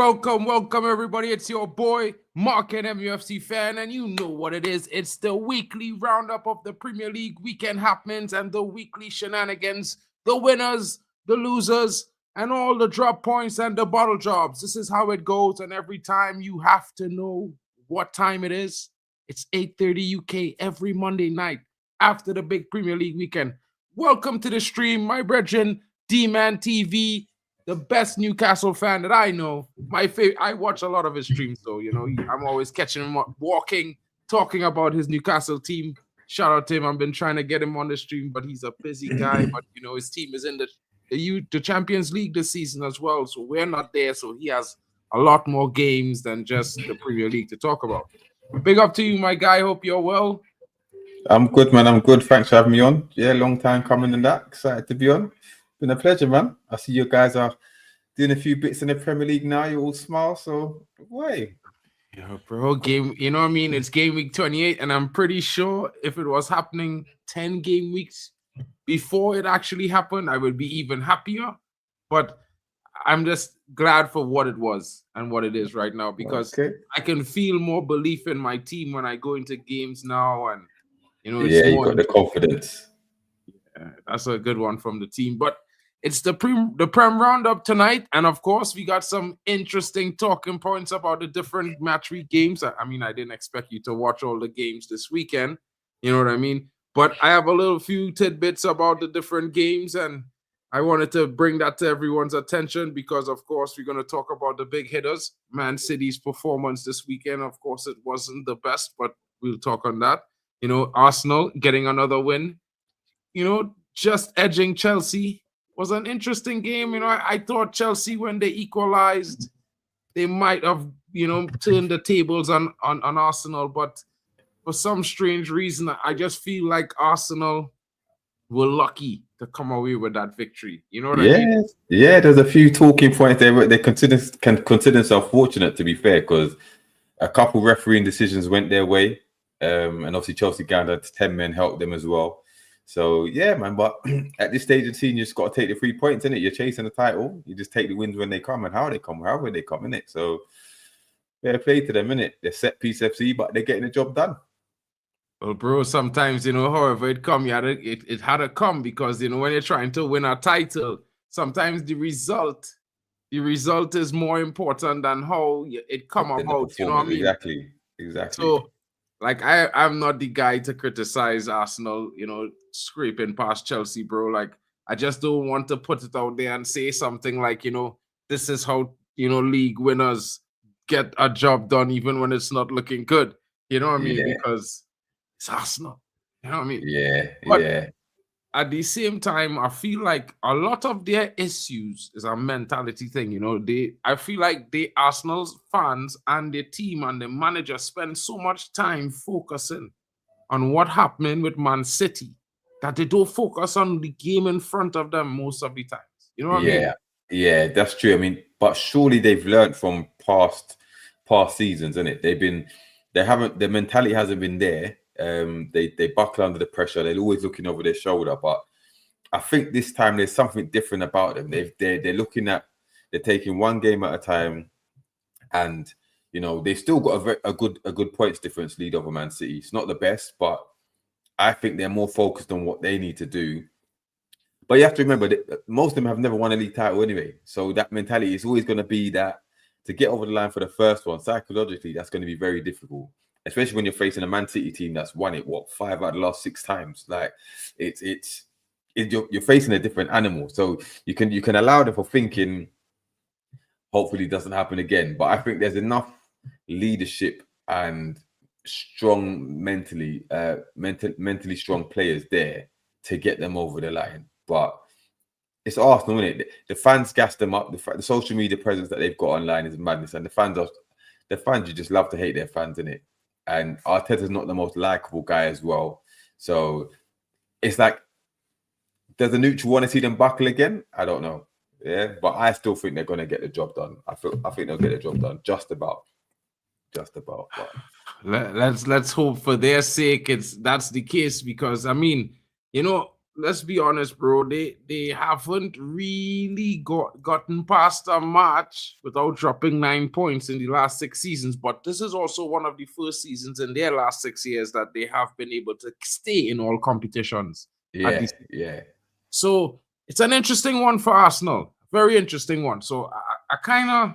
Welcome, everybody. It's your boy, MarkN MUFC fan, and you know what it is. It's the weekly roundup of the Premier League weekend happenings and the weekly shenanigans, the winners, the losers, and all the drop points and the bottle jobs. This is how it goes, and every time you have to know what time it is. It's 8:30 UK every Monday night after the big Premier League weekend. Welcome to the stream, my brethren, D-Man TV, the best Newcastle fan that I know. My favorite. I watch a lot of his streams, though. You know, I'm always catching him walking, talking about his Newcastle team. Shout out to him. I've been trying to get him on the stream, but he's a busy guy. But you know, his team is in the Champions League this season as well, so we're not there. So he has a lot more games than just the Premier League to talk about. Big up to you, my guy. Hope you're well. I'm good, man. I'm good. Thanks for having me on. Yeah, long time coming and that. Excited to be on. Been a pleasure, man. I see you guys are doing a few bits in the Premier League now. You all smile, so why? Yeah, bro. You know what I mean? It's game week 28, and I'm pretty sure if it was happening 10 game weeks before it actually happened, I would be even happier. But I'm just glad for what it was and what it is right now, because I can feel more belief in my team when I go into games now, and you know, it's you got the confidence. Yeah, that's a good one from the team. But it's the Prem Roundup tonight, and of course, we got some interesting talking points about the different match week games. I mean, I didn't expect you to watch all the games this weekend, you know what I mean? But I have a few tidbits about the different games, and I wanted to bring that to everyone's attention because, of course, we're going to talk about the big hitters. Man City's performance this weekend, of course, it wasn't the best, but we'll talk on that. You know, Arsenal getting another win, you know, just edging Chelsea. Was an interesting game. You know, I thought Chelsea, when they equalized, they might have, you know, turned the tables on Arsenal. But for some strange reason, I just feel like Arsenal were lucky to come away with that victory. You know what I mean? Yeah, there's a few talking points there. They can consider themselves fortunate, to be fair, because a couple refereeing decisions went their way. And obviously Chelsea gathered 10 men helped them as well. So yeah, man. But at this stage of the season, you just got to take the 3 points, innit? You're chasing the title. You just take the wins when they come and how they come, however they come, innit? So fair play to them, innit? They're set piece FC, but they're getting the job done. Well, bro, sometimes, you know, however it come, it had to come, because you know, when you're trying to win a title, sometimes the result is more important than how it come about. You know what I mean? Exactly. So, like, I'm not the guy to criticize Arsenal, you know, scraping past Chelsea, bro. Like, I just don't want to put it out there and say something like, you know, this is how, you know, league winners get a job done even when it's not looking good. You know what I mean? Because it's Arsenal. You know what I mean? But at the same time, I feel like a lot of their issues is a mentality thing. You know, I feel like the Arsenal fans and their team and the manager spend so much time focusing on what happening with Man City that they don't focus on the game in front of them most of the times. You know what I mean? Yeah, that's true. I mean, but surely they've learned from past seasons, isn't it? Their mentality hasn't been there. They buckle under the pressure. They're always looking over their shoulder, but I think this time there's something different about them. They're looking at, they're taking one game at a time, and you know they've still got a good points difference lead over Man City. It's not the best, but I think they're more focused on what they need to do. But you have to remember that most of them have never won a league title anyway, so that mentality is always going to be that to get over the line for the first one. Psychologically, that's going to be very difficult. Especially when you're facing a Man City team that's won it, 5 out of the last 6 times. Like you're facing a different animal. So you can allow them for thinking, hopefully it doesn't happen again. But I think there's enough leadership and strong mentally strong players there to get them over the line. But it's Arsenal, isn't it? The fans gas them up. The social media presence that they've got online is madness, and the fans you just love to hate their fans, innit? And Arteta's not the most likable guy as well. So it's like, does the neutral want to see them buckle again? I don't know. Yeah, but I still think they're going to get the job done. I think they'll get the job done. Just about. But let's hope for their sake that's the case, because I mean, you know, let's be honest, bro. They haven't really gotten past a match without dropping 9 points in the last 6 seasons. But this is also one of the first seasons in their last 6 years that they have been able to stay in all competitions. Yeah. So it's an interesting one for Arsenal. Very interesting one. So I kind of,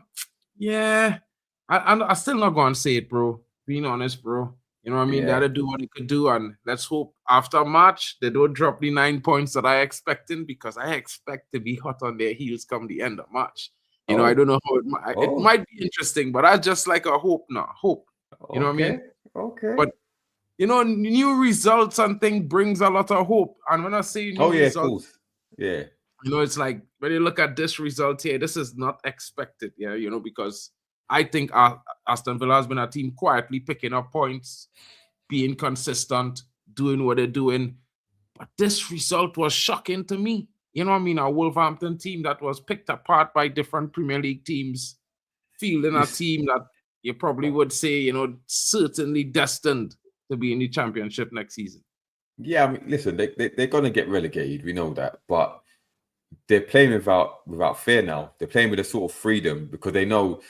I still not going to say it, bro. Being honest, bro. You know what I mean? They had to do what they could do, and let's hope after March they don't drop the 9 points that I expecting, because I expect to be hot on their heels come the end of March. You know, I don't know how it might be interesting, but I just like a hope now. Hope. You know what I mean? Okay. But you know, new results and thing brings a lot of hope. And when I say new results, of course. Yeah. You know, it's like when you look at this result here, this is not expected, you know, because I think Aston Villa has been a team quietly picking up points, being consistent, doing what they're doing. But this result was shocking to me. You know what I mean? A Wolverhampton team that was picked apart by different Premier League teams, fielding a team that you probably would say, you know, certainly destined to be in the Championship next season. Yeah, I mean, listen, they're going to get relegated. We know that. But they're playing without fear now. They're playing with a sort of freedom because they know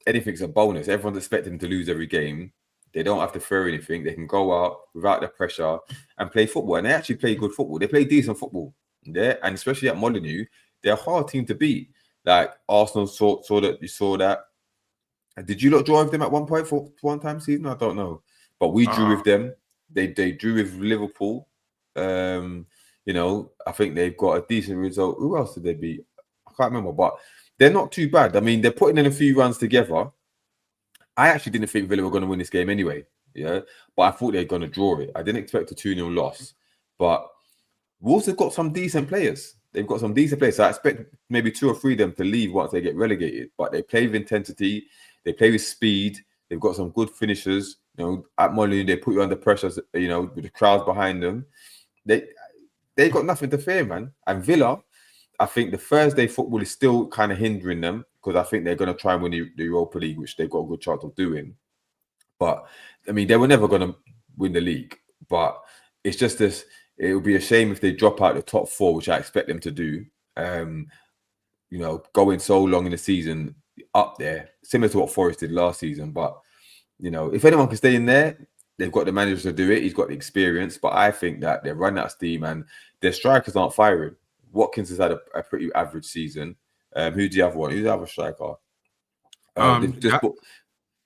anything's a bonus. Everyone's expecting them to lose every game. They don't have to fear anything. They can go out without the pressure and play football. And they actually play good football. They play decent football. Yeah, and especially at Molineux, they're a hard team to beat. Like Arsenal saw that. You saw that. Did you not draw with them at one point for one time season? I don't know, but we drew with them. They drew with Liverpool. You know, I think they've got a decent result. Who else did they beat? I can't remember, but they're not too bad. I mean, they're putting in a few runs together. I actually didn't think Villa were going to win this game anyway. Yeah, but I thought they were going to draw it. I didn't expect a 2-0 loss. But Wolves have got some decent players. They've got some decent players. So I expect maybe 2 or 3 of them to leave once they get relegated. But they play with intensity. They play with speed. They've got some good finishers. You know, at Molineux, they put you under pressure, you know, with the crowds behind them. They got nothing to fear, man. And Villa, I think the Thursday football is still kind of hindering them because I think they're going to try and win the Europa League, which they've got a good chance of doing. But, I mean, they were never going to win the league. But it's just this, it would be a shame if they drop out the top 4, which I expect them to do. You know, going so long in the season up there, similar to what Forest did last season. But, you know, if anyone can stay in there, they've got the manager to do it. He's got the experience. But I think that they're running out of steam and their strikers aren't firing. Watkins has had a pretty average season. Who's the other one? Who's the other striker?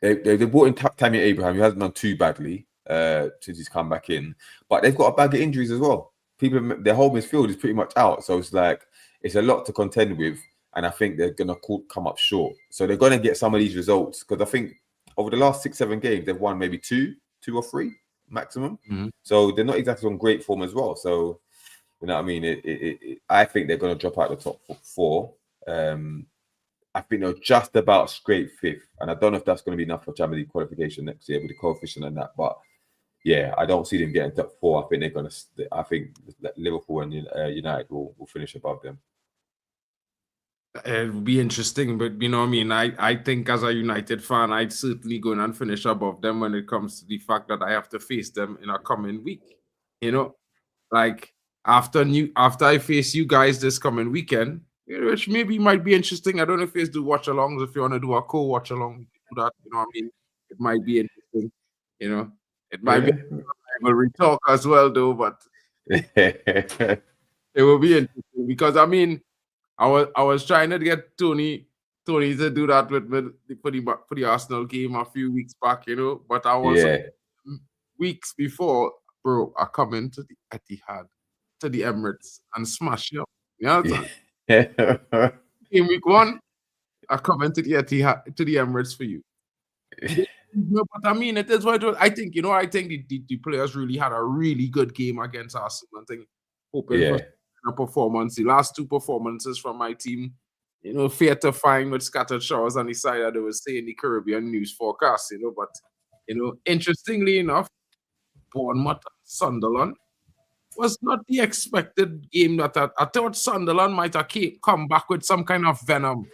They brought in Tammy Abraham, who hasn't done too badly since he's come back in. But they've got a bag of injuries as well. Their whole midfield is pretty much out. So it's like, it's a lot to contend with. And I think they're going to come up short. So they're going to get some of these results. Because I think over the last 6-7 games, they've won maybe 2 or 3 maximum. Mm-hmm. So they're not exactly on great form as well. So, you know what I mean? I think they're going to drop out the top 4. I think they'll just about scrape 5th. And I don't know if that's going to be enough for Champions League qualification next year with the coefficient and that. But yeah, I don't see them getting top 4. I think they're going to. I think Liverpool and United will finish above them. It would be interesting, but you know what I mean? I think as a United fan, I'd certainly go and finish above them when it comes to the fact that I have to face them in a coming week. You know, like after I face you guys this coming weekend, which maybe might be interesting. I don't know if you do watch alongs. If you want to do a co-watch along, do that. You know what I mean? It might be interesting. You know, it might be a rivalry talk as well, though. But it will be interesting because I mean, I was trying to get Tony to do that with for the Arsenal game a few weeks back, you know. But I was weeks before, bro. I come into the Etihad, to the Emirates, and smash you up. You know, in week 1, I come into the Etihad, to the Emirates for you. No, but I mean, it is what I think. You know, I think the players really had a really good game against Arsenal. I think hoping for performance. The last 2 performances from my team, you know, fair to find with scattered showers on the side that they were saying the Caribbean news forecast, you know. But, you know, interestingly enough, Bournemouth Sunderland was not the expected game that I thought Sunderland might have come back with some kind of venom.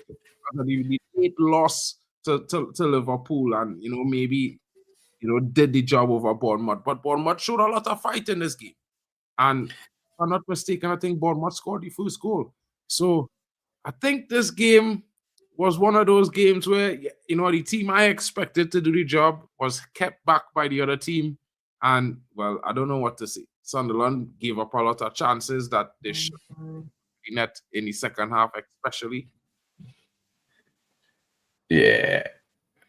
The 8 loss to Liverpool and, you know, maybe, you know, did the job over Bournemouth. But Bournemouth showed a lot of fight in this game. And I'm not mistaken, I think Bournemouth scored the first goal. So I think this game was one of those games where, you know, the team I expected to do the job was kept back by the other team. And, well, I don't know what to say. Sunderland gave up a lot of chances that they should be net in the second half, especially. Yeah.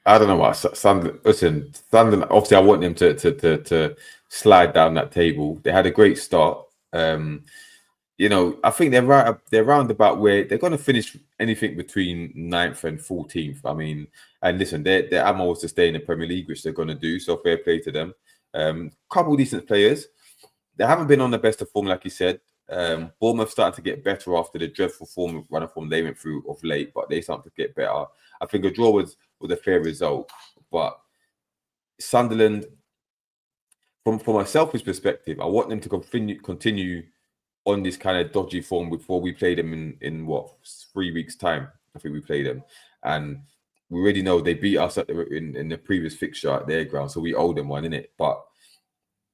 I don't know what Sunderland. Listen, Sunderland. Obviously, I want them to slide down that table. They had a great start. You know, I think they're right. They're round about where they're going to finish anything between 9th and 14th. I mean, and listen, their ammo was to stay in the Premier League, which they're going to do. So fair play to them. Couple decent players. They haven't been on the best of form, like you said. Bournemouth started to get better after the dreadful run of form they went through of late, but they started to get better. I think a draw was a fair result, but Sunderland, from a selfish perspective, I want them to continue on this kind of dodgy form before we play them in what, 3 weeks' time. I think we play them, and we already know they beat us in the previous fixture at their ground, so we owe them one, innit? But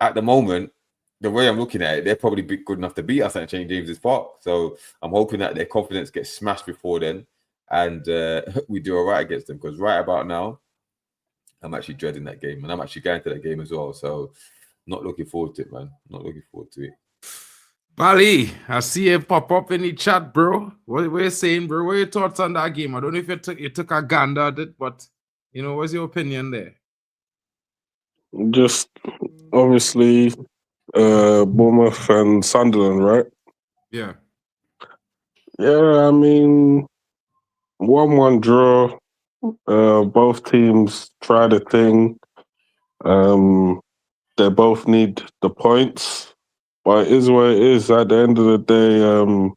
at the moment, the way I'm looking at it, they're probably good enough to beat us at St. James's Park. So I'm hoping that their confidence gets smashed before then, and we do all right against them. Because right about now, I'm actually dreading that game, and I'm actually going to that game as well. So not looking forward to it, man. Not looking forward to it. Bali, I see it pop up in the chat, bro. What are you saying, bro? What are your thoughts on that game? I don't know if you took a gander at it, but, you know, what's your opinion there? Just obviously Bournemouth and Sunderland, right? Yeah. Yeah, I mean, 1-1 draw. Both teams tried a thing. They both need the points, but it is what it is. At the end of the day,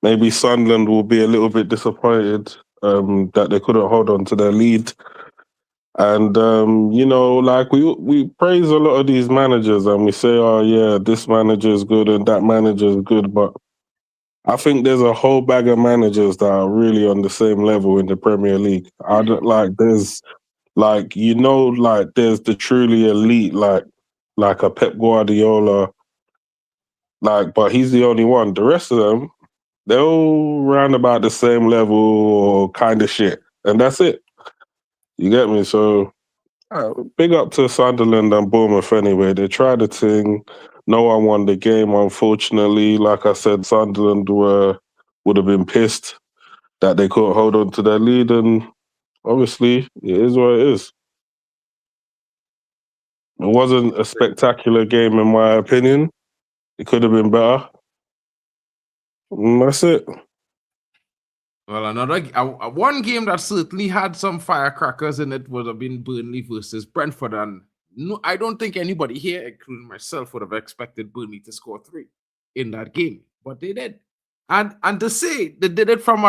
maybe Sunderland will be a little bit disappointed that they couldn't hold on to their lead. And, you know, like we praise a lot of these managers and we say, oh, yeah, this manager is good and that manager is good. But I think there's a whole bag of managers that are really on the same level in the Premier League. I don't there's you know, there's the truly elite, like a Pep Guardiola, but he's the only one. The rest of them, they're all round about the same level or kind of shit. And that's it. You get me? So big up to Sunderland and Bournemouth anyway. They tried a thing. No one won the game, unfortunately. Like I said, Sunderland would have been pissed that they couldn't hold on to their lead. And obviously, it is what it is. It wasn't a spectacular game, in my opinion. It could have been better. And that's it. Well, another one game that certainly had some firecrackers in it would have been Burnley versus Brentford, and no, I don't think anybody here, including myself, would have expected Burnley to score 3 in that game, but they did. And to say they did it from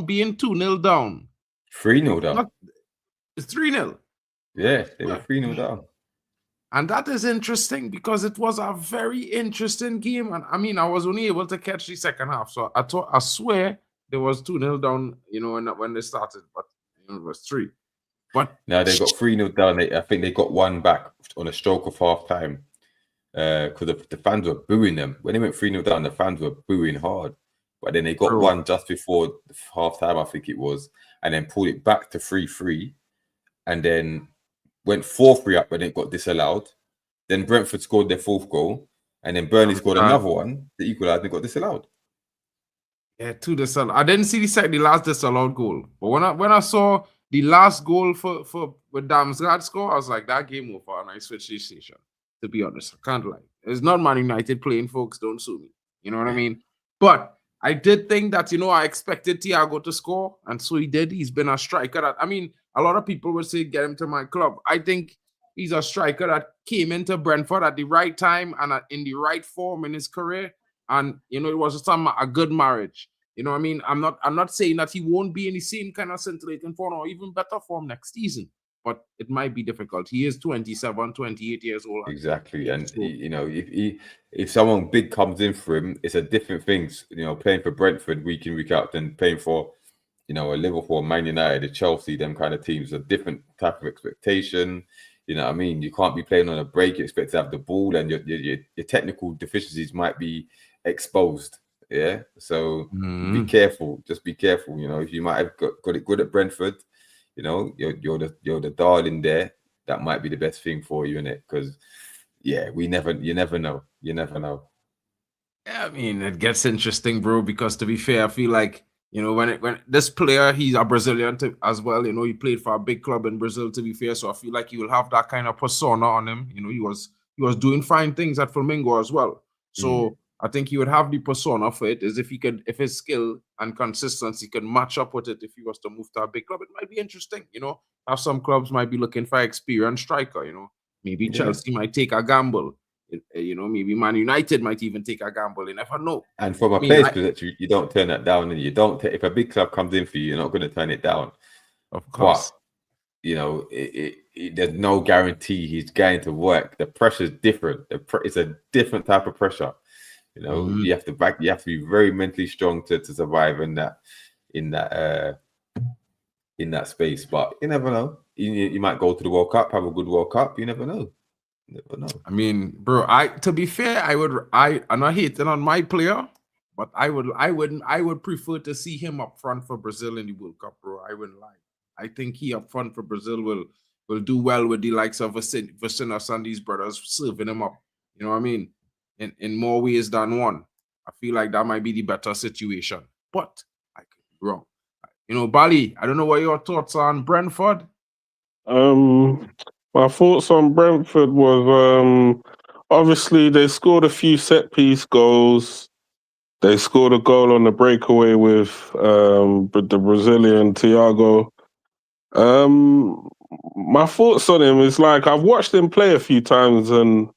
being 2-0 down, 3-0 down. It's 3-0. Yeah, they were 3-0 down. And that is interesting because it was a very interesting game. And I mean, I was only able to catch the second half, so I swear there was 2-0 down, you know, when they started, but you know, it was 3. But no, they got 3-0 down. I think they got 1 back on a stroke of half time because the fans were booing them. When they went 3-0 down, the fans were booing hard. But then they got 1 just before half time, I think it was, and then pulled it back to 3-3, and then went 4-3 up when it got disallowed. Then Brentford scored their 4th goal, and then Burnley scored another one that equalised and got disallowed. Yeah, 2 disallowed. I didn't see the last disallowed goal, but when I saw the last goal for with Damsgaard score, I was like, that game over, and I switched the station. To be honest, I can't lie. It's not Man United playing, folks. Don't sue me. You know what I mean? But I did think that, you know, I expected Thiago to score, and so he did. He's been a striker that, I mean, a lot of people would say, get him to my club. I think he's a striker that came into Brentford at the right time and in the right form in his career. And, you know, it was just a good marriage. You know what I mean? I'm not saying that he won't be in the same kind of scintillating form or even better form next season, but it might be difficult. He is 27, 28 years old. Exactly. And, you know, if someone big comes in for him, it's a different thing, you know, playing for Brentford week in, week out than playing for, you know, a Liverpool, Man United, a Chelsea, them kind of teams. A different type of expectation. You know what I mean? You can't be playing on a break. You expect to have the ball, and your technical deficiencies might be exposed. Yeah, so be careful. Just be careful. You know, if you might have got it good at Brentford, you know, you're the darling there. That might be the best thing for you, innit? Because yeah, you never know. You never know. Yeah, I mean, it gets interesting, bro. Because to be fair, I feel like, you know, when this player, he's a Brazilian as well. You know, he played for a big club in Brazil. To be fair, so I feel like he will have that kind of persona on him. You know, he was doing fine things at Flamengo as well. So I think he would have the persona for it. Is if his skill and consistency could match up with it, if he was to move to a big club, it might be interesting. You know, how some clubs might be looking for an experienced striker. You know, maybe Chelsea might take a gamble. You know, maybe Man United might even take a gamble. You never know. And from a player's perspective, you don't turn that down, and you don't. If a big club comes in for you, you're not going to turn it down. Of course. But you know, there's no guarantee he's going to work. The pressure is different. It's a different type of pressure. You know, you have to be very mentally strong to survive in that space. But you never know. You might go to the World Cup, have a good World Cup. You never know. Never know. I mean, bro, to be fair, I'm not hating on my player, but I would prefer to see him up front for Brazil in the World Cup, bro. I wouldn't lie. I think he up front for Brazil will do well with the likes of Vicinos and these brothers serving him up. You know what I mean? In more ways than one. I feel like that might be the better situation. But I could be wrong. You know, Bali, I don't know what your thoughts are on Brentford. My thoughts on Brentford was obviously they scored a few set piece goals. They scored a goal on the breakaway with the Brazilian Thiago. My thoughts on him is like I've watched him play a few times and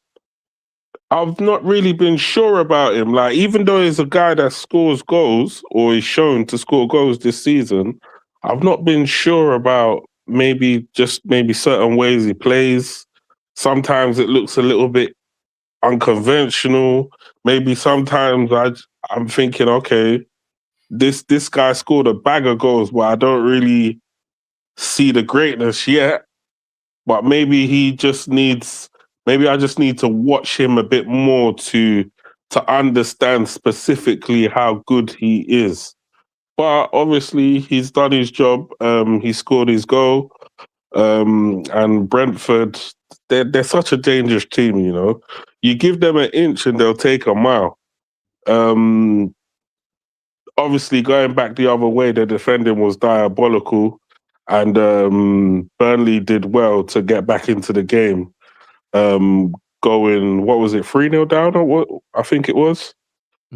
I've not really been sure about him. Like, even though he's a guy that scores goals or is shown to score goals this season, I've not been sure about maybe certain ways he plays. Sometimes it looks a little bit unconventional. Maybe sometimes I'm thinking, okay, this guy scored a bag of goals, but I don't really see the greatness yet. But maybe I just need to watch him a bit more to understand specifically how good he is. But obviously, he's done his job. He scored his goal. And Brentford, they're such a dangerous team, you know. You give them an inch and they'll take a mile. Obviously, going back the other way, the defending was diabolical. And Burnley did well to get back into the game. Going, what was it, 3-0 down or what? I think it was.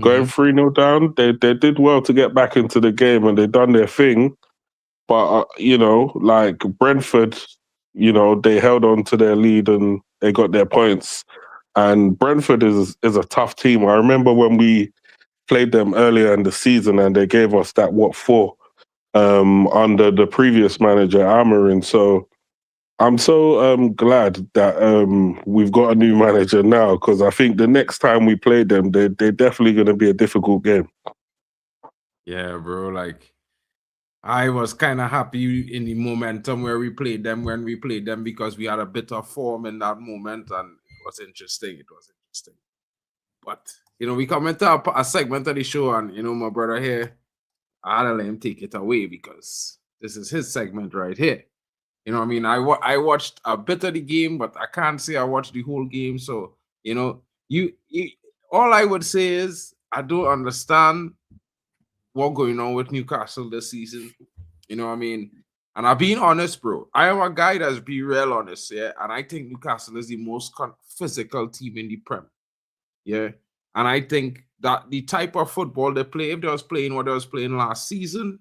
Going 3-0 down, they did well to get back into the game and they done their thing. But, you know, like Brentford, you know, they held on to their lead and they got their points. And Brentford is a tough team. I remember when we played them earlier in the season and they gave us that 4 under the previous manager, Amarin. So I'm so glad that we've got a new manager now, because I think the next time we play them, they're definitely going to be a difficult game. Yeah, bro. Like, I was kind of happy in the momentum when we played them because we had a bit of form in that moment, and it was interesting. But, you know, we come into a segment of the show, and, you know, my brother here, I had to let him take it away because this is his segment right here. You know what I mean? I watched a bit of the game, but I can't say I watched the whole game. So, you know, you all I would say is I don't understand what's going on with Newcastle this season. You know what I mean? And I'm being honest, bro. I am a guy that's be real honest, yeah? And I think Newcastle is the most physical team in the Prem. Yeah? And I think that the type of football they play, if they was playing what they was playing last season,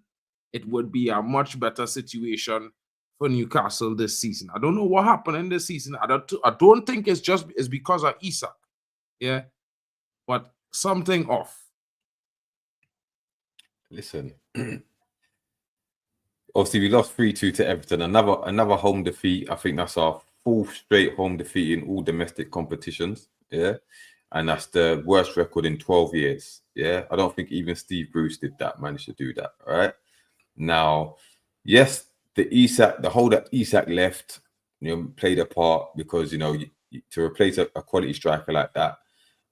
it would be a much better situation for Newcastle this season. I don't know what happened in this season. I don't think it's because of Isak. Yeah. But something off. Listen. Obviously, we lost 3-2 to Everton. Another home defeat. I think that's our 4th straight home defeat in all domestic competitions. Yeah. And that's the worst record in 12 years. Yeah. I don't think even Steve Bruce managed to do that. All right. Now, yes, the whole that Isak left, you know, played a part, because, you know, to replace a quality striker like that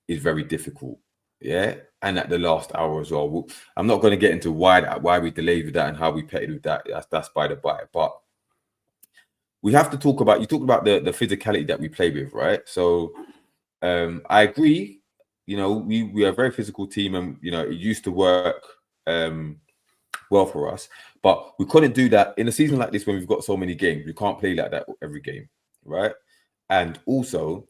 is very difficult. Yeah. and at the last hour as well. I'm not going to get into why we delayed with that and how we petted with that. That's by the by. But we have to talk about, you talked about the physicality that we play with, right? So I agree. You know, we are a very physical team, and you know, it used to work well for us, but we couldn't do that in a season like this when we've got so many games. We can't play like that every game, right? And also,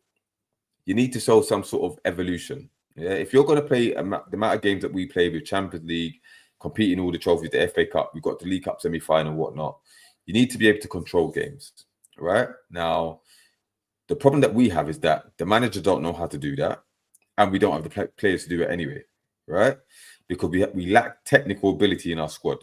you need to show some sort of evolution. Yeah, if you're going to play the amount of games that we play with Champions League, competing all the trophies, the FA Cup, we've got the League Cup semi-final, whatnot. You need to be able to control games, right? Now, the problem that we have is that the manager don't know how to do that, and we don't have the players to do it anyway, right? Because we lack technical ability in our squad.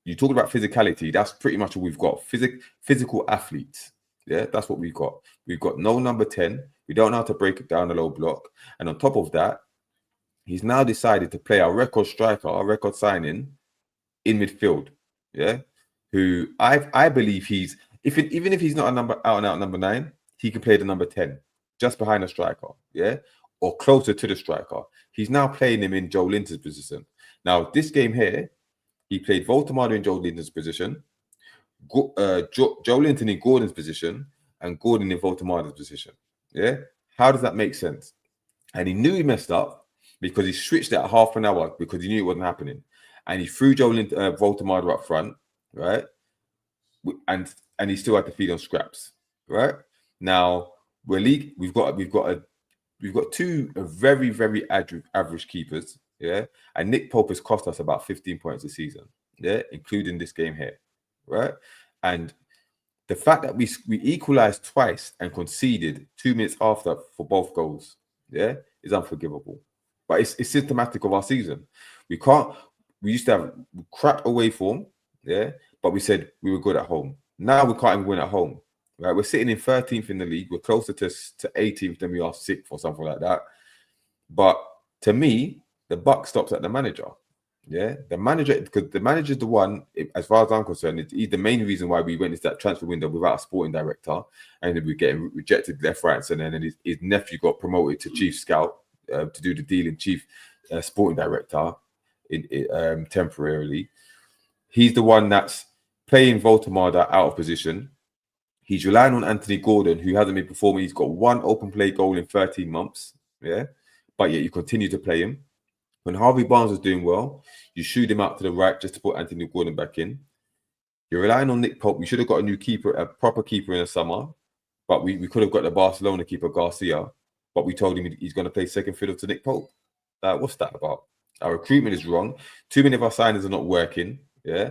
You talk about physicality, that's pretty much what we've got. Physical athletes. Yeah, that's what we've got. We've got no number 10. We don't know how to break it down a low block. And on top of that, he's now decided to play our record striker, our record signing in midfield. Yeah, who I believe he's, even if he's not a out and out number 9, he can play the number 10, just behind the striker. Yeah, or closer to the striker. He's now playing him in Joe Linton's position. Now, this game here, he played Voldemade in Joe Linton's position, Joe Linton in Gordon's position, and Gordon in Voldemade's position. Yeah? How does that make sense? And he knew he messed up because he switched it at half an hour because he knew it wasn't happening. And he threw Joe Linton, Voldemade up front, right? And he still had to feed on scraps, right? Now, we've got two very, very average keepers, yeah? And Nick Pope has cost us about 15 points this season, yeah? Including this game here, right? And the fact that we equalized twice and conceded 2 minutes after for both goals, yeah, is unforgivable. But it's symptomatic of our season. We used to have crap away form, yeah, but we said we were good at home. Now we can't even win at home. Right, we're sitting in 13th in the league. We're closer to 18th than we are 6th or something like that. But to me, the buck stops at the manager. Yeah, the manager, because the manager's the one, as far as I'm concerned, he's the main reason why we went into that transfer window without a sporting director, and then we're getting rejected left, right, and then his nephew got promoted to chief scout to do the deal in chief sporting director temporarily. He's the one that's playing Voldemade out of position. He's relying on Anthony Gordon, who hasn't been performing. He's got 1 open play goal in 13 months. Yeah. But yet you continue to play him. When Harvey Barnes was doing well, you shoot him out to the right just to put Anthony Gordon back in. You're relying on Nick Pope. We should have got a new keeper, a proper keeper in the summer. But we could have got the Barcelona keeper, Garcia. But we told him he's going to play second fiddle to Nick Pope. What's that about? Our recruitment is wrong. Too many of our signings are not working. Yeah.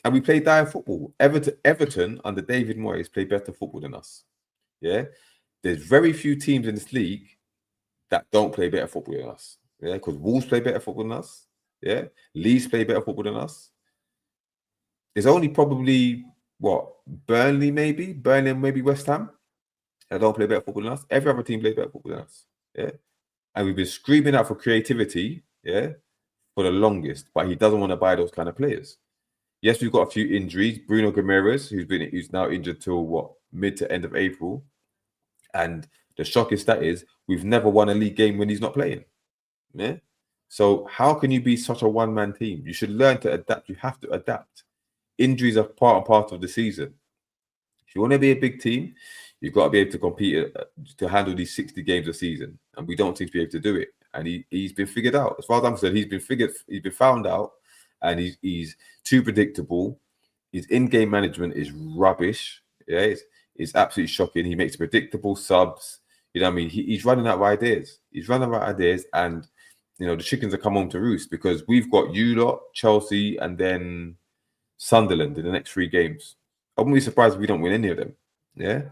And we play dire football. Everton under David Moyes play better football than us. Yeah, there's very few teams in this league that don't play better football than us. Yeah, because Wolves play better football than us. Yeah, Leeds play better football than us. There's only probably Burnley and maybe West Ham that don't play better football than us. Every other team plays better football than us. Yeah, and we've been screaming out for creativity. Yeah, for the longest, but he doesn't want to buy those kind of players. Yes, we've got a few injuries. Bruno Guimaraes, who's now injured till mid to end of April. And the shockest stat is we've never won a league game when he's not playing. Yeah. So how can you be such a one-man team? You should learn to adapt. You have to adapt. Injuries are part of the season. If you want to be a big team, you've got to be able to compete to handle these 60 games a season. And we don't seem to be able to do it. And he's been figured out. As far as I'm concerned, he's been found out. And he's too predictable. His in-game management is rubbish. Yeah, it's absolutely shocking. He makes predictable subs. You know what I mean? He's running out of ideas. And the chickens are come home to roost because we've got you lot, Chelsea, and then Sunderland in the next 3 games. I wouldn't be surprised if we don't win any of them. Yeah,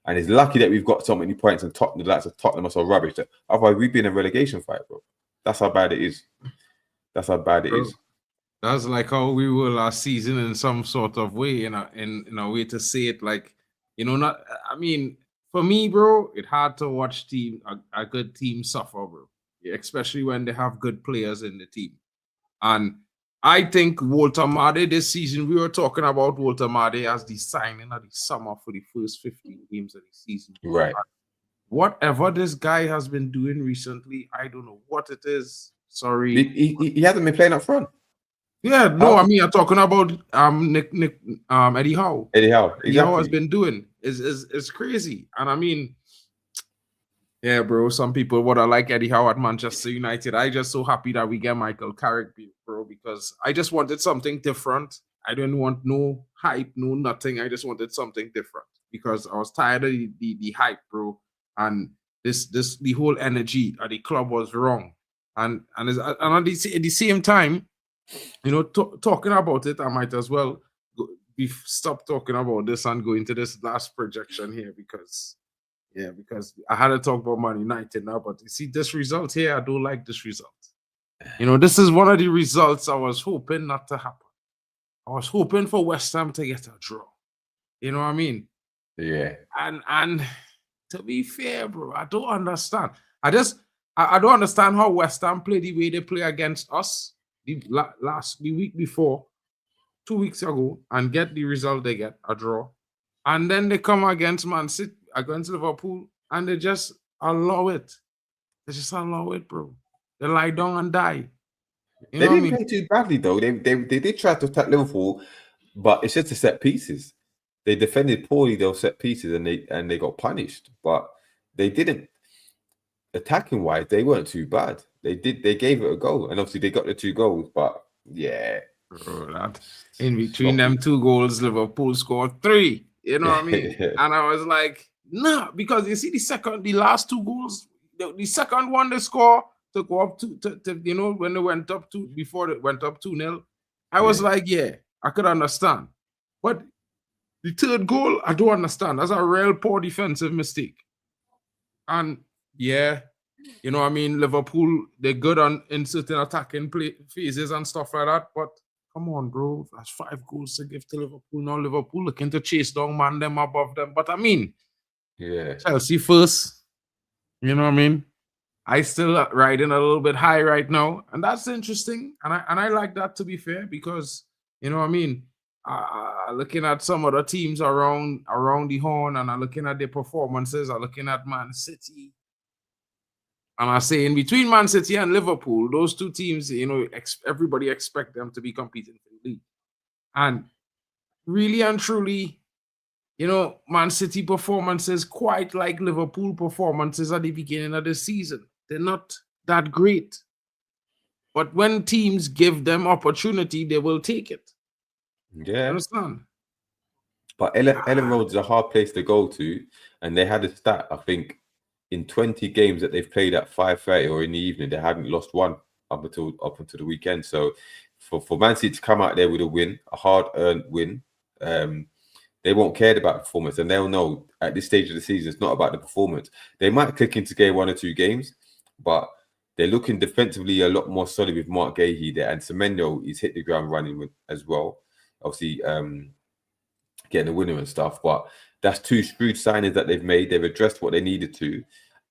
and it's lucky that we've got so many points and the likes of Tottenham are so rubbish. Otherwise, we'd be in a relegation fight, bro. That's how bad it is. That's like how we were last season in some sort of way, in a way to say it, like, for me, bro, it's hard to watch a good team suffer, bro, especially when they have good players in the team. And I think Voldemade this season, we were talking about Voldemade as the signing of the summer for the first 15 games of the season. Right. Whatever this guy has been doing recently, I don't know what it is. Sorry. He hasn't been playing up front. Yeah, no, I mean I'm talking about Eddie Howe. Eddie Howe, exactly. Eddie Howe has been doing is crazy. And I mean, yeah, bro. Some people would have like Eddie Howe at Manchester United. I just so happy that we get Michael Carrick, bro, because I just wanted something different. I didn't want no hype, no nothing. I just wanted something different because I was tired of the hype, bro. And the whole energy at the club was wrong. And at the same time, you know, talking about it, I might as well stop talking about this and go into this last projection here because I had to talk about Man United now. But you see, this result here, I don't like this result. You know, this is one of the results I was hoping not to happen. I was hoping for West Ham to get a draw. You know what I mean? Yeah. And to be fair, bro, I don't understand. I don't understand how West Ham play the way they play against us the week before, 2 weeks ago, and get the result they get, a draw. And then they come against Man City, against Liverpool, and they just allow it. They just allow it, bro. They lie down and die. They didn't play too badly, though. They did try to attack Liverpool, but it's just the set pieces. They defended poorly those set pieces, and they got punished. But they didn't. Attacking wise, they weren't too bad. They gave it a go, and obviously they got the 2 goals. But yeah, bro, in between them 2 goals, Liverpool scored 3. You know what I mean? And I was like, nah, because you see the last 2 goals, the second one they score to go up to you know, when they went up to before they went up 2-0, I was like, yeah, I could understand. But the 3rd goal, I don't understand. That's a real poor defensive mistake. And yeah, you know what I mean, Liverpool, they're good in certain attacking phases and stuff like that, but come on, bro. That's 5 goals to give to Liverpool. Now Liverpool looking to chase down man them above them. But I mean, yeah, Chelsea first. You know what I mean? I still riding a little bit high right now, and that's interesting. And I like that, to be fair, because you know what I mean. Looking at some other teams around the horn, and I'm looking at their performances. I'm looking at Man City, and I say in between Man City and Liverpool, those 2 teams, you know, everybody expect them to be competing for the league, and really and truly, you know, Man City performances quite like Liverpool performances at the beginning of the season. They're not that great. But when teams give them opportunity, they will take it. Yeah. Understand? But Ellen Road is a hard place to go to. And they had a stat, I think, in 20 games that they've played at 5:30 or in the evening, they hadn't lost one up until the weekend. So for Man City to come out there with a win, a hard-earned win, they won't care about performance, and they'll know at this stage of the season it's not about the performance. They might click into game 1 or 2 games, but they're looking defensively a lot more solid with MarkN there, and Semenyo, he's hit the ground running as well. Obviously, getting a winner and stuff, but that's 2 shrewd signings that they've made. They've addressed what they needed to,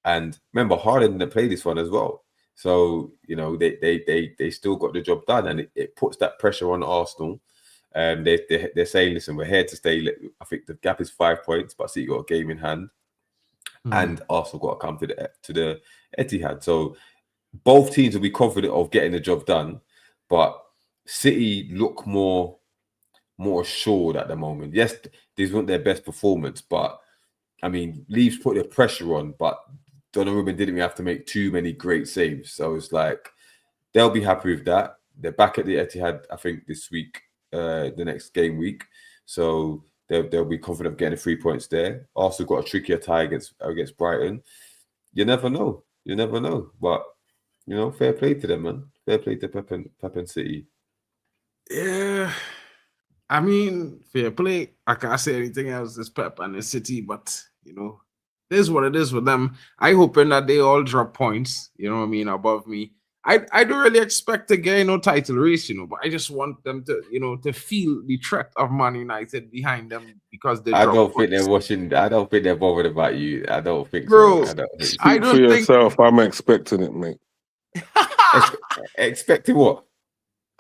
and remember, Harden didn't play this one as well. So you know they still got the job done, and it puts that pressure on Arsenal. They're saying, listen, we're here to stay. I think the gap is 5 points, but City got a game in hand, and Arsenal got to come to the Etihad. So both teams will be confident of getting the job done, but City look more assured at the moment. Yes, these weren't their best performance, but I mean, Leeds put the pressure on, but Donnarumma didn't even have to make too many great saves. So it's like they'll be happy with that. They're back at the Etihad, I think, this week. The next game week, so they'll be confident of getting 3 points there. Arsenal got a trickier tie against Brighton. You never know, but you know, fair play to them, man. Fair play to Pep and City. Yeah, I mean, fair play. I can't say anything else. It's Pep and the City, but you know, this is what it is with them. I hoping that they all drop points. You know what I mean, above me. I don't really expect to get no title race, you know, but I just want them to, you know, to feel the threat of Man United behind them because they. I don't think they're watching. I don't think they're bothered about you. I don't think, bro. So. Speak for yourself. I'm expecting it, mate. Expecting what?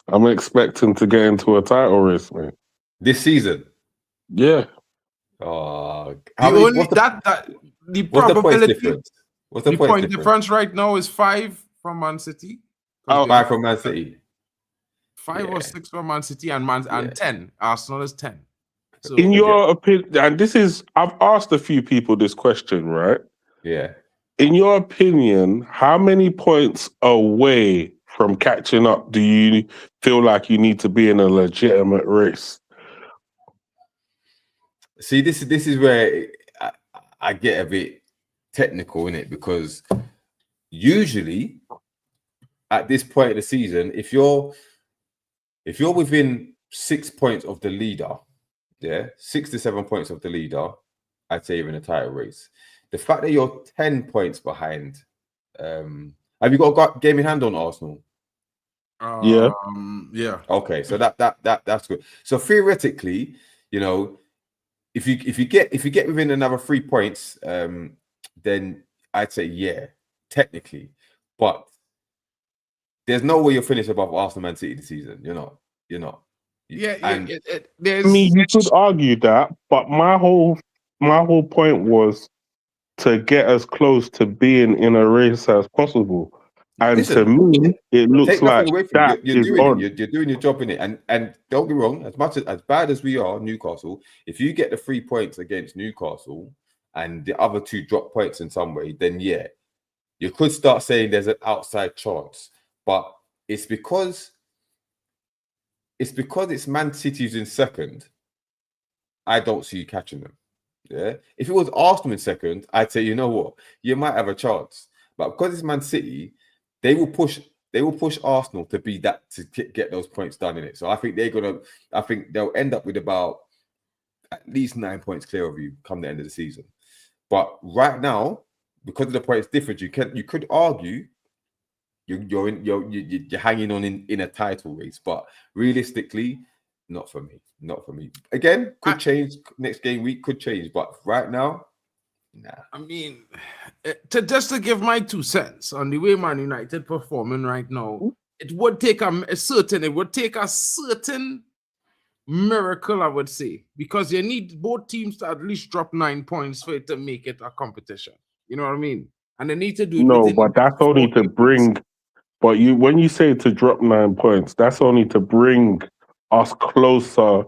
I'm expecting to get into a title race, mate. This season? Yeah. Oh, what's the probability difference? What's the point difference right now is 5 from Man City, Oh, 5 from Man City. 5 or 6 from Man City and 10. Arsenal is 10. So in your opinion, and this is, I've asked a few people this question, right? Yeah. In your opinion, how many points away from catching up do you feel like you need to be in a legitimate race? See, this is where I get a bit technical in it, because usually at this point of the season, if you're within 6 points of the leader, 6 to 7 points of the leader, I'd say you're in a title race. The fact that you're 10 points behind, have you got a game in hand on Arsenal? Yeah. Yeah. Okay, so that's good. So theoretically, you know, if you get within another 3 points, then I'd say yeah, technically, but there's no way you'll finish above Arsenal, Man City this season. You're not. Yeah, and I mean, you could argue that, but my whole point was to get as close to being in a race as possible. And listen, to me, it looks take nothing like away from you. that You're is doing on. it. You're doing your job in it. And don't get me wrong, as bad as we are, Newcastle, if you get the 3 points against Newcastle and the other 2 drop points in some way, then yeah, you could start saying there's an outside chance. But it's because it's Man City's in second, I don't see you catching them. Yeah. If it was Arsenal in second, I'd say, you know what, you might have a chance. But because it's Man City, they will push Arsenal to be that, to get those points done in it. So I think they'll end up with about at least 9 points clear of you come the end of the season. But right now, because of the points difference, you could argue you're hanging on in a title race, but realistically, not for me. Again, could change next game week, could change, but right now, nah. I mean, to give my 2 cents on the way Man United performing right now, it would take a certain miracle, I would say, because you need both teams to at least drop 9 points for it to make it a competition. You know what I mean? And they need to do it. No, but that's only to bring. But when you say to drop 9 points, that's only to bring us closer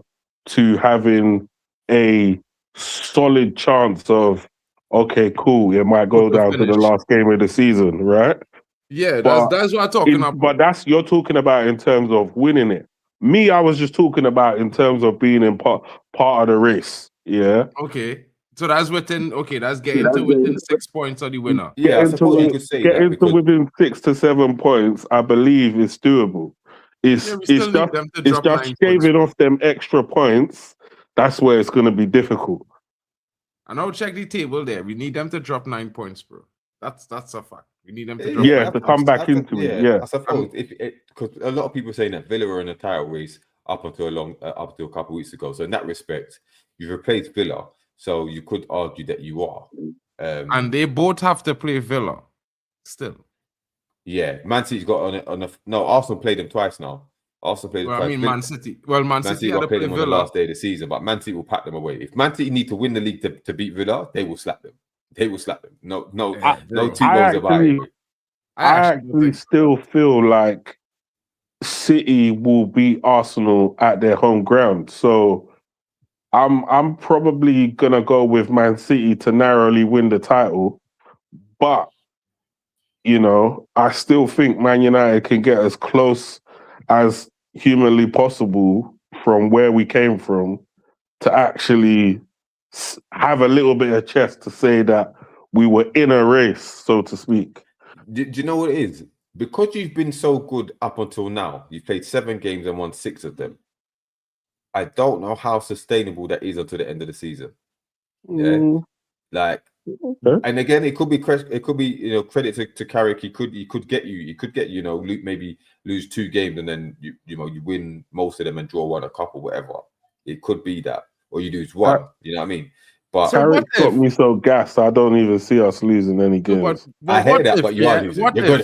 to having a solid chance of, okay, cool, it might go down to the last game of the season, right? Yeah, that's what I'm talking about. But you're talking about in terms of winning it. Me, I was just talking about in terms of being in part of the race. Yeah. Okay. So that's within. Okay, that's getting to within 6 points of the winner. Yeah, I suppose you could say that. Getting to within 6 to 7 points, I believe, is doable. It's just shaving off them extra points. That's where it's going to be difficult. And I'll check the table there. We need them to drop 9 points, bro. That's a fact. We need them to drop to come back into it. Yeah, I suppose because a lot of people saying that Villa were in a title race up until a couple of weeks ago. So in that respect, you've replaced Villa. So you could argue that you are. And they both have to play Villa still. Yeah, Man City's got no, Arsenal played them twice now. Arsenal played them twice. I mean, Man City. Well, Man City got played them on the last day of the season, but Man City will pack them away. If Man City need to win the league to beat Villa, they will slap them. No two goals about it. I actually still feel like City will beat Arsenal at their home ground. So I'm probably gonna go with Man City to narrowly win the title, but I still think Man United can get as close as humanly possible from where we came from to actually have a little bit of chest to say that we were in a race, so to speak. Do you know what it is? Because you've been so good up until now, you've played 7 games and won 6 of them. I don't know how sustainable that is until the end of the season. Yeah, and again, it could be credit to Carrick. He could get you. Maybe lose 2 games and then you win most of them and draw 1 a couple, whatever. It could be that, or you lose 1. You know what I mean? But Carrick got me so gassed. I don't even see us losing any games. I hear that, but you are losing. You're going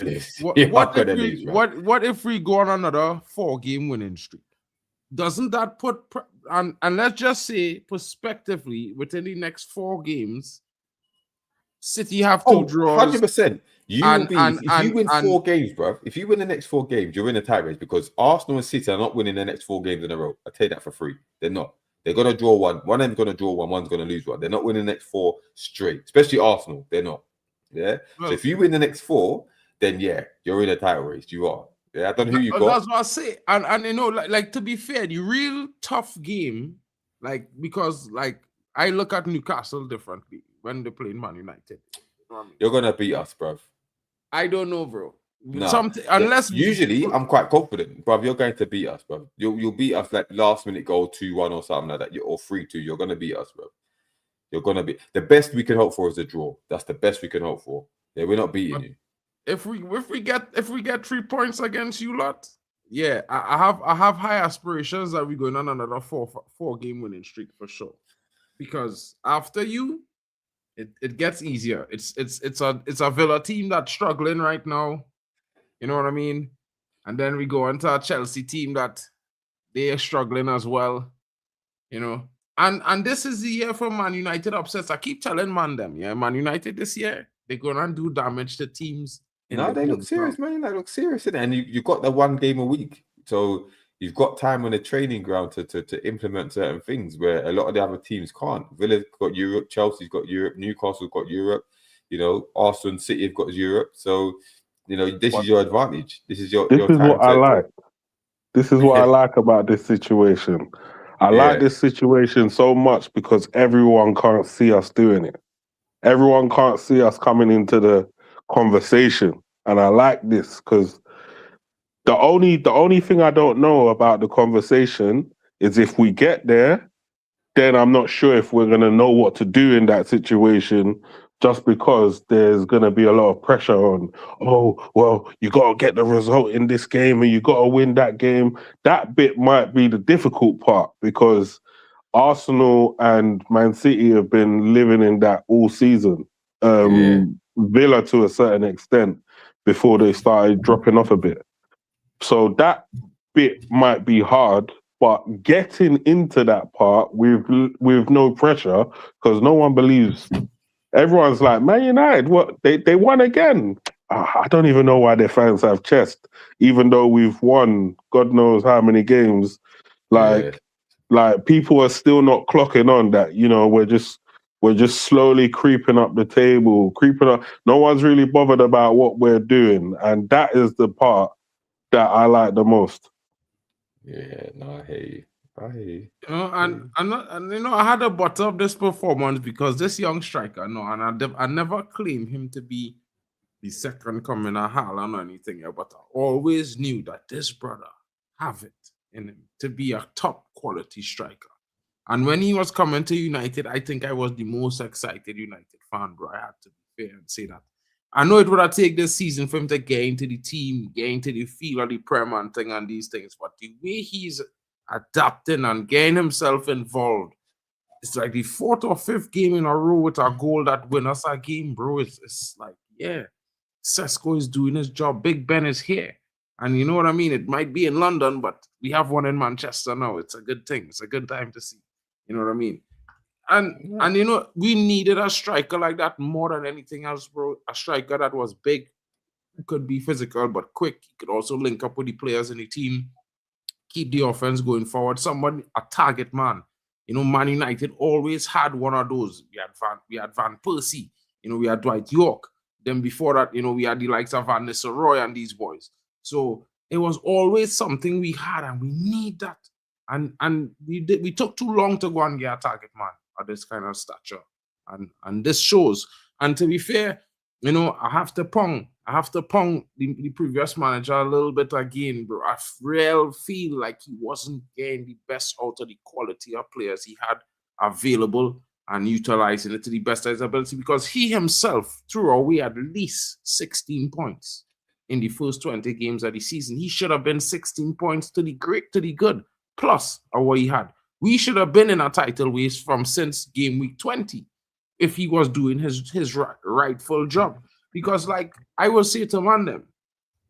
to lose. What if we go on another 4-game winning streak? Doesn't that put and let's just say prospectively within the next 4 games, City have 2 draws. 100%. You will be if you win 4 games, bro. If you win the next 4 games, you're in a tie race because Arsenal and City are not winning the next 4 games in a row. I tell you that for free. They're not. They're gonna draw one. One of them's gonna draw one. One's gonna lose one. They're not winning the next 4 straight. Especially Arsenal. They're not. Yeah. Well, so if you win the next 4, then yeah, you're in a title race. You are. Yeah. I don't know who you got. That's what I say. And you know, like to be fair, the real tough game, like because like I look at Newcastle differently when they play Man United. You know what I mean? You're gonna beat us, bro. I don't know, bro. No. Unless usually I'm quite confident, bro. You're going to beat us, bro. You'll beat us like last minute goal 2-1 or something like that, or 3-2. You're gonna beat us, bro. You're gonna be the best we can hope for is a draw. That's the best we can hope for. Yeah, we're not beating you. If we get 3 points against you lot, yeah, I have high aspirations that we're going on another 4 game winning streak for sure. Because after you, it gets easier. It's a Villa team that's struggling right now. You know what I mean? And then we go into a Chelsea team that they are struggling as well. You know, and this is the year for Man United upsets. I keep telling Man United this year they're gonna do damage to teams. No, they look serious, man. They look serious, and you got the 1 game a week, so you've got time on the training ground to implement certain things where a lot of the other teams can't. Villa's got Europe, Chelsea's got Europe, Newcastle's got Europe. You know, Arsenal and City have got Europe, so you know this is your advantage. This is your. This your is time what I like. This is what I like about this situation. I like this situation so much because everyone can't see us doing it. Everyone can't see us coming into the conversation, and I like this because the only thing I don't know about the conversation is if we get there, then I'm not sure if we're gonna know what to do in that situation. Just because there's gonna be a lot of pressure on, oh well, you gotta get the result in this game and you gotta win that game. That bit might be the difficult part because Arsenal and Man City have been living in that all season. Villa to a certain extent before they started dropping off a bit. So that bit might be hard, but getting into that part with no pressure, because no one believes. Everyone's like, Man United, what? They won again. I don't even know why their fans have chest, even though we've won God knows how many games. Like people are still not clocking on that. You know, we're just slowly creeping up the table, creeping up. No one's really bothered about what we're doing, and that is the part that I like the most. Yeah, no, I hear you. You know, and you know, I had to butter up this performance because this young striker, I never claimed him to be the second coming of Haaland or anything, but I always knew that this brother have it in him to be a top quality striker. And when he was coming to United, I think I was the most excited United fan, bro. I had to be fair and say that. I know it would have taken this season for him to get into the team, get into the feel of the Premier and thing and these things, but the way he's adapting and getting himself involved. It's like the 4th or 5th game in a row with a goal that win us a game, bro. It's like, yeah, Sesko is doing his job. Big Ben is here. And you know what I mean? It might be in London, but we have one in Manchester now. It's a good thing. It's a good time to see. You know what I mean? And you know, we needed a striker like that more than anything else, bro. A striker that was big, could be physical, but quick. He could also link up with the players in the team. Keep the offense going forward. Someone, a target man. You know, Man United always had one of those. We had Van Persie. You know, we had Dwight York. Then before that, you know, we had the likes of Van Nistelrooy and these boys. So it was always something we had, and we need that. And we took too long to go and get a target man at this kind of stature. And this shows. And to be fair, you know, I have to pong the previous manager a little bit again, bro. I real feel like he wasn't getting the best out of the quality of players he had available and utilizing it to the best of his ability, because he himself threw away at least 16 points in the first 20 games of the season. He should have been 16 points to the great, to the good, plus what he had. We should have been in a title race from since game week 20 if he was doing his rightful job. Because, like I will say to Mandem,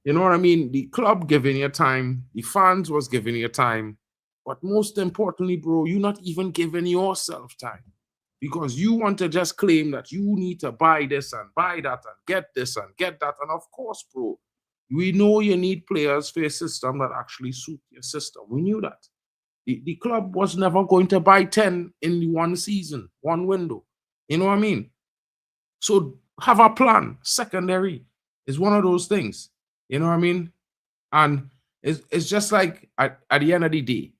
you know what I mean? The club giving you time, the fans was giving you time, but most importantly, bro, you're not even giving yourself time. because you want to just claim that you need to buy this and buy that and get this and get that. And of course, bro, we know you need players for a system that actually suit your system. We knew that. The club was never going to buy 10 in one season, one window. You know what I mean? So have a plan. Secondary is one of those things. You know what I mean? And it's just like at the end of the day,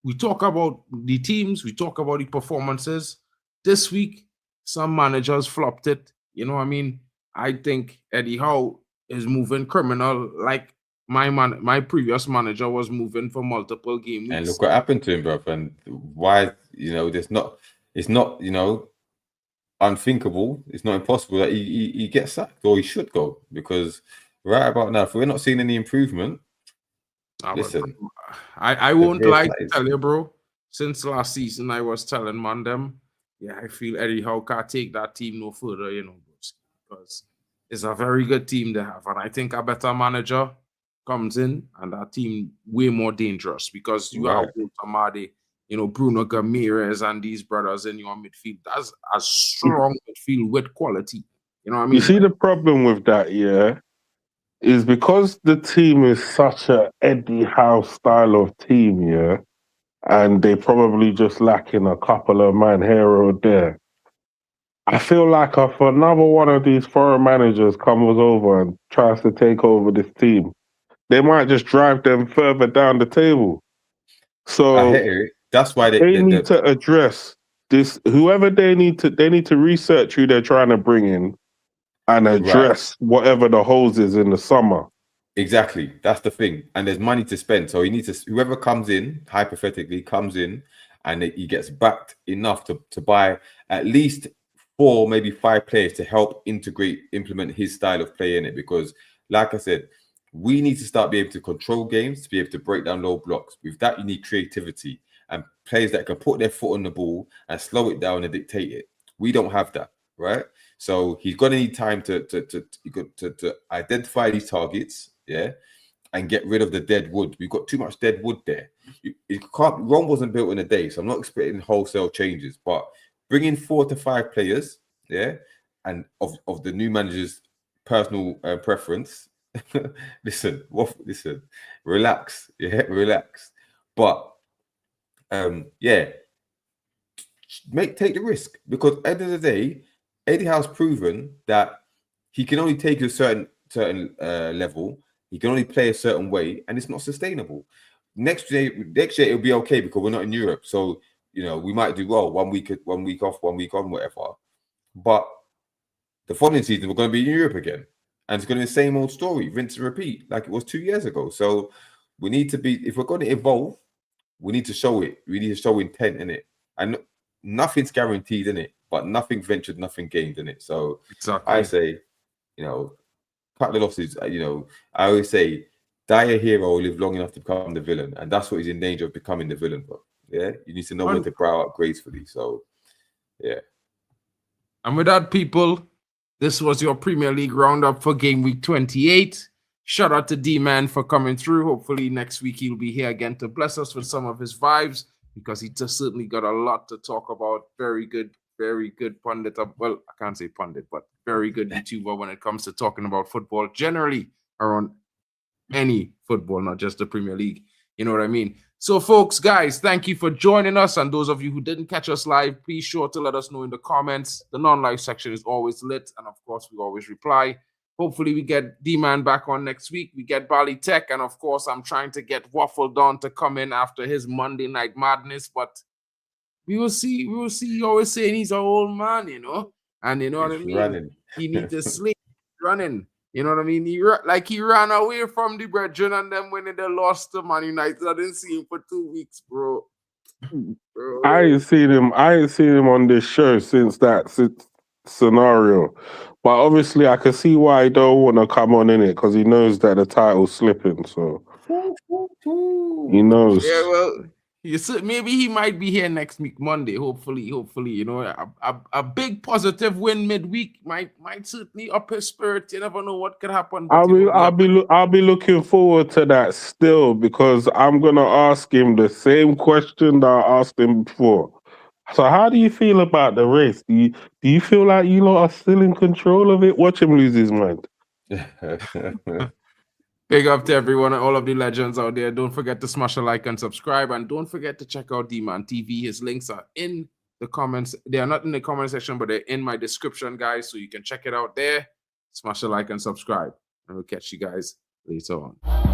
we talk about the teams, we talk about the performances. This week, some managers flopped it. You know what I mean? I think Eddie Howe is moving criminal like my previous manager was moving for multiple game weeks. And look what happened to him, bro. And why, it's not, unthinkable. It's not impossible that he gets sacked or he should go, because right about now, if we're not seeing any improvement, listen, I won't lie to tell you, bro. Since last season, I was telling Mandem, I feel Eddie Howe can't take that team no further, because it's a very good team they have. And I think a better manager comes in and that team way more dangerous, because you have Tamade, Bruno Ramirez and these brothers in your midfield. That's a strong midfield with quality. You know what I mean? You see the problem with that, is because the team is such a Eddie Howe style of team, and they probably just lacking a couple of man here or there. I feel like if another one of these foreign managers comes over and tries to take over this team, they might just drive them further down the table. So that's why they need to address this. Whoever they need to research who they're trying to bring in and address whatever the holes is in the summer. Exactly, that's the thing. And there's money to spend, so whoever comes in, hypothetically comes in, and he gets backed enough to buy at least 4, maybe 5 players to help implement his style of play in it. Because, like I said, we need to start being able to control games, to be able to break down low blocks. With that, you need creativity and players that can put their foot on the ball and slow it down and dictate it. We don't have that, right? So he's going to need time to identify these targets, and get rid of the dead wood. We've got too much dead wood there. Rome wasn't built in a day, so I'm not expecting wholesale changes. But bringing 4 to 5 players, and of the new manager's personal preference. listen, relax, relax. But take the risk, because at the end of the day, Eddie Howe's proven that he can only take a certain level. He can only play a certain way, and it's not sustainable. Next year it'll be okay because we're not in Europe, so we might do well 1 week off, 1 week on, whatever. But the following season we're going to be in Europe again, and it's going to be the same old story, rinse and repeat, like it was 2 years ago. So we need to be, if we're going to evolve, we need to show it. We need to show intent in it, and nothing's guaranteed in it, but nothing ventured, nothing gained in it. So exactly. I say, cut the losses. I always say, die a hero, live long enough to become the villain, and that's what he's in danger of becoming, the villain. But you need to know when to grow up gracefully. So and with that, people, this was your Premier League roundup for game week 28. Shout out to D-Man for coming through. Hopefully next week he'll be here again to bless us with some of his vibes, because he just certainly got a lot to talk about. Very good pundit. Well, I can't say pundit, but very good YouTuber when it comes to talking about football generally, around any football, not just the Premier League. You know what I mean? So, folks, guys, thank you for joining us. And those of you who didn't catch us live, be sure to let us know in the comments. The non-live section is always lit. And, of course, we always reply. Hopefully, we get D-Man back on next week. We get Bali Tech. And, of course, I'm trying to get Waffle Don to come in after his Monday Night Madness. But we will see. We will see. He always saying he's an old man, And you know what I mean? Running. He needs to sleep running. You know what I mean? He ran away from the brethren, and then when they lost to Man United, I didn't see him for 2 weeks, bro. I ain't seen him on this show since that scenario. But obviously, I can see why he don't want to come on in it, because he knows that the title's slipping. So he knows. Yeah, well, maybe he might be here next week, Monday. Hopefully, a big positive win midweek might certainly up his spirit. You never know what could happen. I'll be looking forward to that still, because I'm gonna ask him the same question that I asked him before. So how do you feel about the race? Do you feel like you lot are still in control of it? Watch him lose his mind. Big up to everyone and all of the legends out there. Don't forget to smash a like and subscribe. And don't forget to check out D-Man TV. His links are in the comments. They are not in the comment section, but they're in my description, guys. So you can check it out there. Smash a like and subscribe. And we'll catch you guys later on.